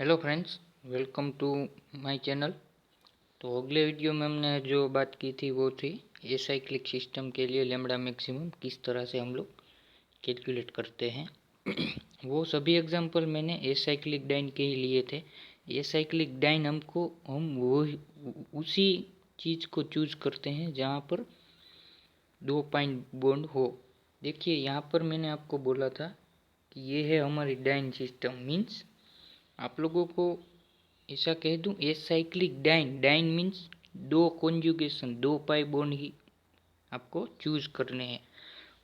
Hello friends, welcome to my channel. तो अगले video में हमने जो बात की थी वो थी एसाइक्लिक सिस्टम के लिए लैम्बडा मैक्सिमम किस तरह से हम लोग कैलकुलेट करते हैं। वो सभी एग्जांपल मैंने एसाइक्लिक डाइन के ही लिए थे। एसाइक्लिक डाइन हम वो उसी चीज़ को चूज करते हैं जहाँ पर 2 पॉइंट बॉन्ड हो। देखिए यहाँ पर मैंने आपको बोला था कि ये है हमारी डाइन सिस्टम। मीन्स आप लोगों को ऐसा कह दूं, एसाइक्लिक डाइन, डाइन मीन्स दो कॉन्जुगेशन, 2 पाई बॉन्ड ही आपको चूज करने हैं।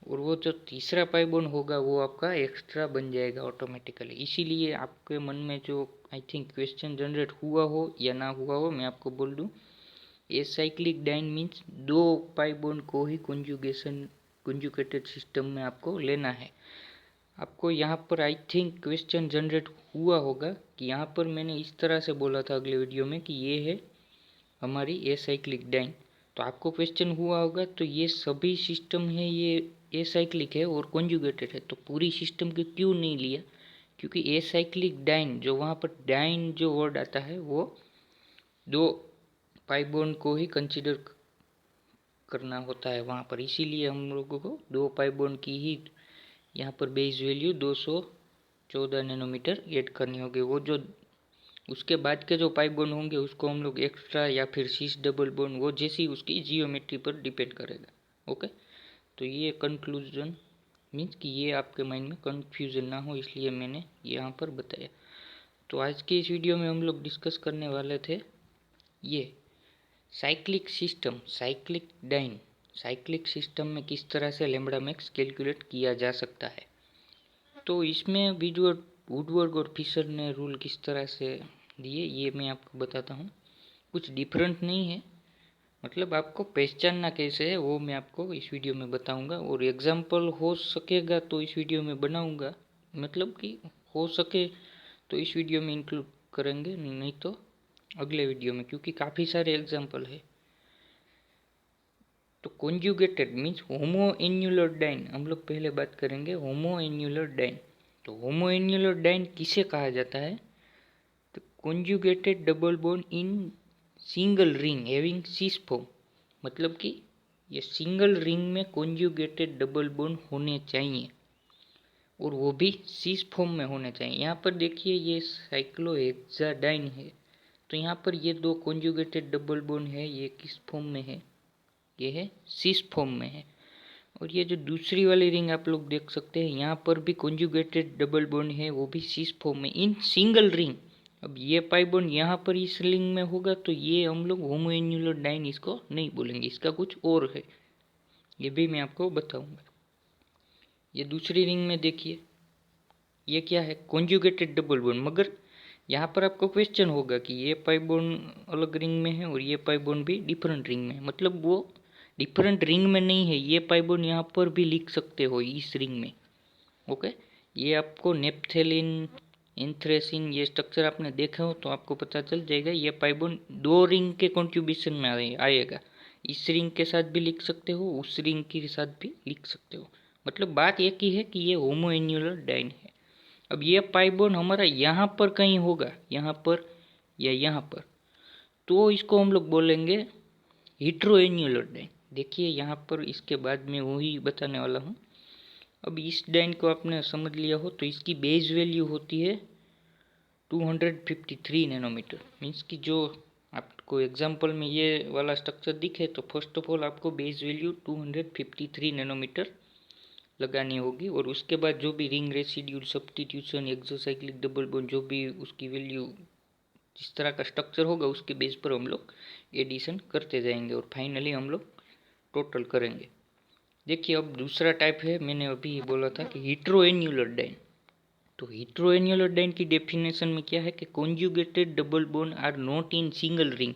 और वो जो तीसरा पाई बॉन्ड होगा वो आपका एक्स्ट्रा बन जाएगा ऑटोमेटिकली। इसीलिए आपके मन में जो आई थिंक क्वेश्चन जनरेट हुआ हो या ना हुआ हो, मैं आपको बोल दूं, acyclic diene means 2 pi bond को ही कंजुगेटेड सिस्टम में आपको लेना है। आपको यहाँ पर आई थिंक क्वेश्चन जनरेट हुआ होगा कि यहाँ पर मैंने इस तरह से बोला था अगले वीडियो में कि ये है हमारी एसाइक्लिक डाइन। तो आपको क्वेश्चन हुआ होगा तो ये सभी सिस्टम है, ये एसाइक्लिक है और कॉन्जुगेटेड है, तो पूरी सिस्टम के क्यों नहीं लिया? क्योंकि एसाइक्लिक डाइन, जो वहाँ पर डाइन जो वर्ड आता है वो 2 पाई बॉन्ड को ही कंसिडर करना होता है वहाँ पर। इसीलिए हम लोगों को 2 पाई बॉन्ड की ही यहाँ पर बेस वैल्यू 214 नैनोमीटर ऐड करनी होगी। वो जो उसके बाद के जो पाई बॉन्ड होंगे उसको हम लोग एक्स्ट्रा या फिर सिस डबल बॉन्ड, वो जैसी उसकी जियोमेट्री पर डिपेंड करेगा। ओके, तो ये कंक्लूजन मीन्स कि ये आपके माइंड में कंफ्यूजन ना हो, इसलिए मैंने यहाँ पर बताया। तो आज के इस वीडियो में हम लोग डिस्कस करने वाले थे ये cyclic system, cyclic diene, cyclic system में किस तरह से लैम्बडा मैक्स कैलकुलेट किया जा सकता है। तो इसमें वुडवर्ड और फिशर ने रूल किस तरह से दिए ये मैं आपको बताता हूँ। कुछ डिफरेंट नहीं है, मतलब आपको पहचानना कैसे है वो मैं आपको इस वीडियो में बताऊंगा। और एग्जाम्पल हो सकेगा तो इस वीडियो में बनाऊंगा, मतलब कि हो सके तो इस वीडियो में इंक्लूड करेंगे, नहीं तो अगले वीडियो में, क्योंकि काफ़ी सारे एग्जाम्पल है। तो कॉन्जुगेटेड मीन्स होमो एन्युलर डाइन, हम लोग पहले बात करेंगे होमो एन्युलर डाइन। तो होमो एन्युलर डाइन किसे कहा जाता है? तो conjugated double bond in single ring having cis form, मतलब कि ये सिंगल रिंग में कॉन्जुगेटेड डबल बॉन्ड होने चाहिए और वो भी सिस फॉर्म में होने चाहिए। यहाँ पर देखिए ये साइक्लोहेक्साडाइन है, तो यहाँ पर ये दो कॉन्जुगेटेड डबल बॉन्ड है, ये किस फॉर्म में है? ये है सिस फॉर्म में है। और ये जो दूसरी वाली रिंग आप लोग देख सकते हैं, यहाँ पर भी कॉन्जुगेटेड डबल बॉन्ड है, वो भी सिस फॉर्म में इन सिंगल रिंग। अब ये पाई बॉन्ड यहाँ पर इस रिंग में होगा तो ये हम लोग होमोएन्युलर डाइन इसको नहीं बोलेंगे, इसका कुछ और है, ये भी मैं आपको बताऊंगा। ये दूसरी रिंग में देखिए ये क्या है? Conjugated double bond. मगर यहाँ पर आपको क्वेश्चन होगा कि ये पाई बॉन्ड अलग रिंग में है और ये पाई बॉन्ड भी डिफरेंट रिंग में है, मतलब वो डिफरेंट रिंग में नहीं है। ये पाई बॉन्ड यहाँ पर भी लिख सकते हो इस रिंग में। ओके, ये आपको नेप्थेलिन, एंथ्रेसिन, ये स्ट्रक्चर आपने देखा हो तो आपको पता चल जाएगा। ये पाई बॉन्ड 2 रिंग के कॉन्ट्रीब्यूशन में आएगा। इस रिंग के साथ भी लिख सकते हो, उस रिंग के साथ भी लिख सकते हो, मतलब बात एक ही है कि ये होमोएन्युलर डाइन है। अब ये पाई बॉन्ड हमारा यहाँ पर कहीं होगा, यहाँ पर या यहाँ पर, तो इसको हम लोग बोलेंगे हेटेरोएन्युलर डाइन। देखिए यहाँ पर इसके बाद में वही बताने वाला हूँ। अब इस डाइन को आपने समझ लिया हो तो इसकी बेस वैल्यू होती है 253 नैनोमीटर। मीन्स कि जो आपको एग्जांपल में ये वाला स्ट्रक्चर दिखे तो फर्स्ट ऑफ ऑल आपको बेस वैल्यू 253 नैनोमीटर लगानी होगी, और उसके बाद जो भी ring residual, substitution, exocyclic double bond, जो भी उसकी वैल्यू जिस तरह का स्ट्रक्चर होगा उसके बेस पर हम लोग एडिशन करते जाएंगे और फाइनली हम लोग टोटल करेंगे। देखिए अब दूसरा टाइप है, मैंने अभी बोला था कि हेटेरोएन्युलर डाइन। तो हेटेरोएन्युलर डाइन की डेफिनेशन में क्या है कि conjugated double bond are not in single ring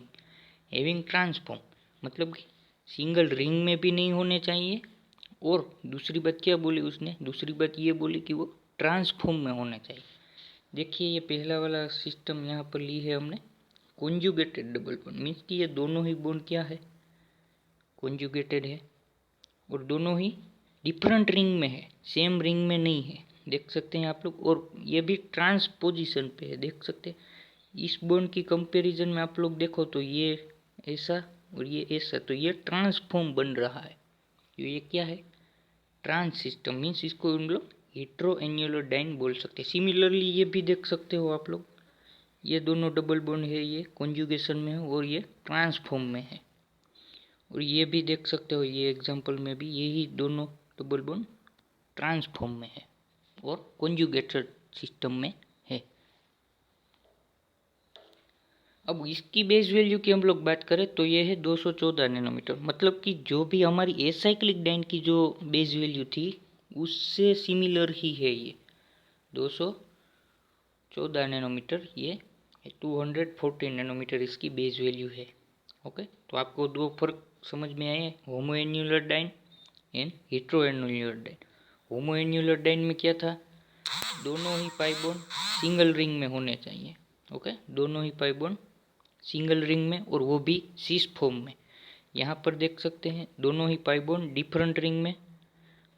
having trans form, मतलब कि सिंगल रिंग में भी नहीं होने चाहिए, और दूसरी बात क्या बोली उसने? दूसरी बात ये बोली कि वो ट्रांसफॉर्म में होना चाहिए। देखिए ये पहला वाला सिस्टम यहाँ पर ली है हमने, कॉन्जुगेटेड डबल बॉन्ड मीन्स कि ये दोनों ही बॉन्ड क्या है? कॉन्जुगेटेड है, और दोनों ही डिफरेंट रिंग में है, सेम रिंग में नहीं है। देख सकते हैं आप लोग, और ये भी ट्रांसपोजिशन पे है, देख सकते हैं। इस बॉन्ड की कंपैरिजन में आप लोग देखो तो ये ऐसा और ये ऐसा, तो ये ट्रांसफॉर्म बन रहा है। तो ये क्या है, ट्रांस सिस्टम, मीन्स इसको हम लोग हेट्रो एन्युलर डाइन बोल सकते हैं। सिमिलरली ये भी देख सकते हो आप लोग, ये दोनों डबल बॉन्ड है, ये कॉन्जुगेशन में है और ये ट्रांसफॉर्म में है। और ये भी देख सकते हो, ये एग्जांपल में भी यही दोनों डबल बॉन्ड ट्रांसफॉर्म में है और कॉन्जुगेटेड सिस्टम में है। अब इसकी बेस वैल्यू की हम लोग बात करें तो ये है 214 नैनोमीटर, मतलब कि जो भी हमारी एसाइक्लिक डाइन की जो बेस वैल्यू थी उससे सिमिलर ही है ये 214 नैनोमीटर, ये 214 नैनोमीटर इसकी बेस वैल्यू है। ओके, तो आपको दो फर्क समझ में आए, होमोएन्युलर डाइन एंड हेट्रोएन्युलर डाइन। होमोएन्युलर डाइन में क्या था, दोनों ही पाई बॉन्ड सिंगल रिंग में होने चाहिए। ओके, दोनों ही पाई बॉन्ड सिंगल रिंग में, और वो भी सिस फॉर्म में। यहाँ पर देख सकते हैं दोनों ही पाई बॉन्ड डिफरेंट रिंग में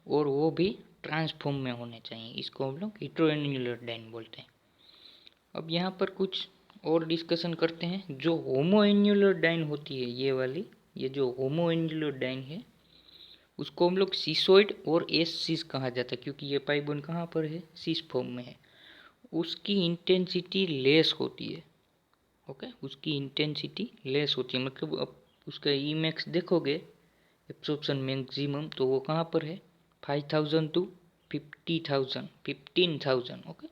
और वो भी ट्रांसफॉर्म में होने चाहिए। इसको हम लोग हेट्रोएन्युलर डाइन बोलते हैं। अब यहाँ पर कुछ और डिस्कशन करते हैं। जो होमोएन्युलर डाइन होती है ये वाली, ये जो होमोएन्युलर डाइन है उसको हम लोग सिसोइड और एस सिस कहा जाता है, क्योंकि ये पाई बॉन्ड कहाँ पर है, सिस फॉर्म में है। उसकी इंटेंसिटी लेस होती है। ओके, उसकी इंटेंसिटी लेस होती है, मतलब अब उसका ई मैक्स देखोगे, एब्सॉर्प्शन मैक्सिमम, तो वो कहाँ पर है, 5000 टू 50,000, 15,000। ओके,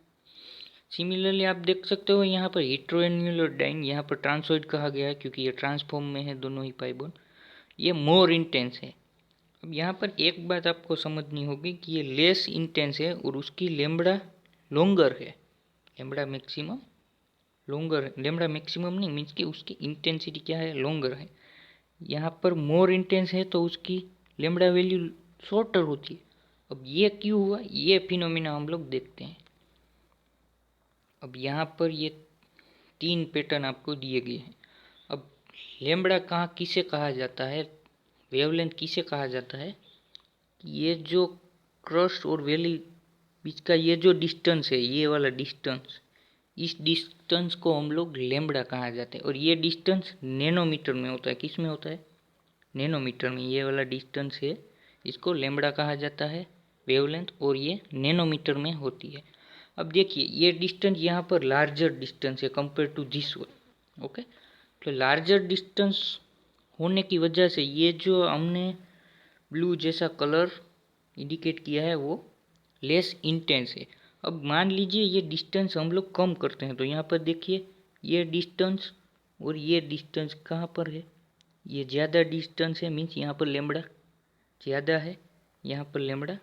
सिमिलरली आप देख सकते हो यहाँ पर हेट्रोएन्युलर डाइन, यहाँ पर ट्रांसोइड कहा गया है क्योंकि ये ट्रांसफॉर्म में है दोनों ही पाई बॉन्ड, ये मोर इंटेंस है। अब यहाँ पर एक बात आपको समझनी होगी कि ये लेस इंटेंस है और उसकी लेम्बडा लॉन्गर है, lambda maximum longer, lambda maximum नहीं, मीन्स कि उसकी इंटेंसिटी क्या है, लॉन्गर है। यहाँ पर मोर इंटेंस है तो उसकी लेम्बडा वैल्यू शॉर्टर होती है। अब ये क्यों हुआ, ये फिनोमिना हम लोग देखते हैं। अब यहाँ पर ये तीन पैटर्न आपको दिए गए हैं। अब लेम्बडा कहाँ किसे कहा जाता है, वेवलेंथ किसे कहा जाता है, ये जो क्रस्ट और वैली बीच का ये जो डिस्टेंस है, ये वाला डिस्टेंस, इस डिस्टेंस को हम लोग लेम्बडा कहा जाता है। और ये डिस्टेंस नैनोमीटर में होता है, किस में होता है, नैनोमीटर में। ये वाला डिस्टेंस है, इसको लेम्बडा कहा जाता है वेवलेंथ, और ये नैनोमीटर में होती है। अब देखिए ये डिस्टेंस यहाँ पर लार्जर डिस्टेंस है compare to this one. Okay, तो लार्जर डिस्टेंस होने की वजह से ये जो हमने ब्लू जैसा कलर इंडिकेट किया है वो लेस इंटेंस है। अब मान लीजिए ये डिस्टेंस हम लोग कम करते हैं, तो यहाँ पर देखिए ये डिस्टेंस और ये डिस्टेंस कहाँ पर है, ये ज़्यादा डिस्टेंस है, मीन्स यहाँ पर लेम्बडा ज़्यादा है, यहाँ पर लेम्बडा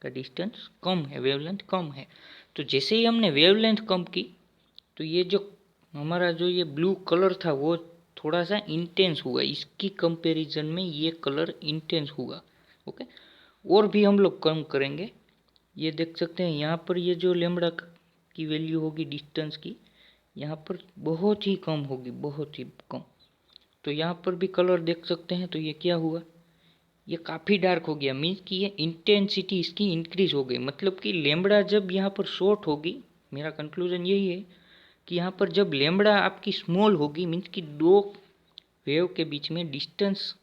का डिस्टेंस कम है, वेवलेंथ कम है। तो जैसे ही हमने वेवलेंथ कम की तो ये जो हमारा जो ये ब्लू कलर था वो थोड़ा सा इंटेंस हुआ, इसकी कंपैरिजन में ये कलर इंटेंस हुआ। ओके, और भी हम लोग कम करेंगे, ये देख सकते हैं यहाँ पर ये जो लेम्बडा की वैल्यू होगी डिस्टेंस की, यहाँ पर बहुत ही कम होगी, बहुत ही कम। तो यहाँ पर भी कलर देख सकते हैं, तो ये क्या हुआ, ये काफ़ी डार्क हो गया, मीन्स कि ये इंटेंसिटी इसकी इंक्रीज हो गई। मतलब कि लेम्बडा जब यहाँ पर शॉर्ट होगी, मेरा कंक्लूजन यही है कि यहाँ पर जब लेम्बडा आपकी स्मॉल होगी, मीन्स कि दो वेव के बीच में डिस्टेंस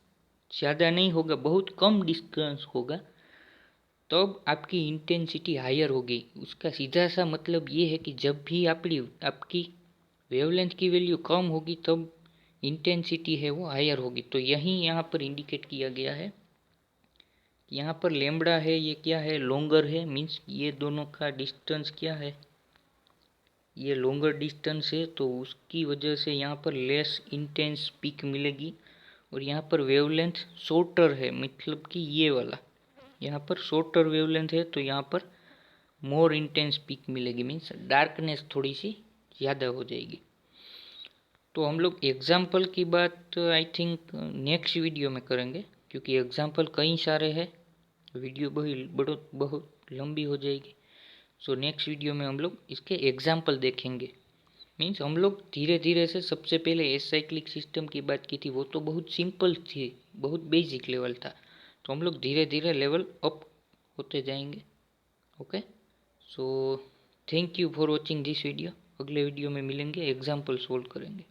ज़्यादा नहीं होगा, बहुत कम डिस्टेंस होगा, तब आपकी इंटेंसिटी हायर होगी। उसका सीधा सा मतलब ये है कि जब भी आपकी वेवलेंथ की वैल्यू कम होगी तब इंटेंसिटी है वो हायर होगी। तो यही यहाँ पर इंडिकेट किया गया है, यहाँ पर लेम्बडा है, ये क्या है, लॉन्गर है, मीन्स ये दोनों का डिस्टेंस क्या है, ये लॉन्गर डिस्टेंस है, तो उसकी वजह से यहाँ पर लेस इंटेंस पीक मिलेगी। और यहाँ पर वेवलेंथ शॉर्टर है, मतलब कि ये वाला यहाँ पर शॉर्टर वेवलेंथ है, तो यहाँ पर मोर इंटेंस पीक मिलेगी, मीन्स डार्कनेस थोड़ी सी ज़्यादा हो जाएगी। तो हम लोग एग्जाम्पल की बात आई थिंक नेक्स्ट वीडियो में करेंगे, क्योंकि एग्जाम्पल कई सारे हैं, वीडियो बहुत लंबी हो जाएगी। सो नेक्स्ट वीडियो में हम लोग इसके एग्जाम्पल देखेंगे। मीन्स हम लोग धीरे धीरे से, सबसे पहले एसाइक्लिक सिस्टम की बात की थी, वो तो बहुत सिंपल थी, बहुत बेसिक लेवल था। तो हम लोग धीरे धीरे लेवल अप होते जाएंगे। Okay, so thank you for watching this video. अगले वीडियो में मिलेंगे, एग्जाम्पल सोल्व करेंगे।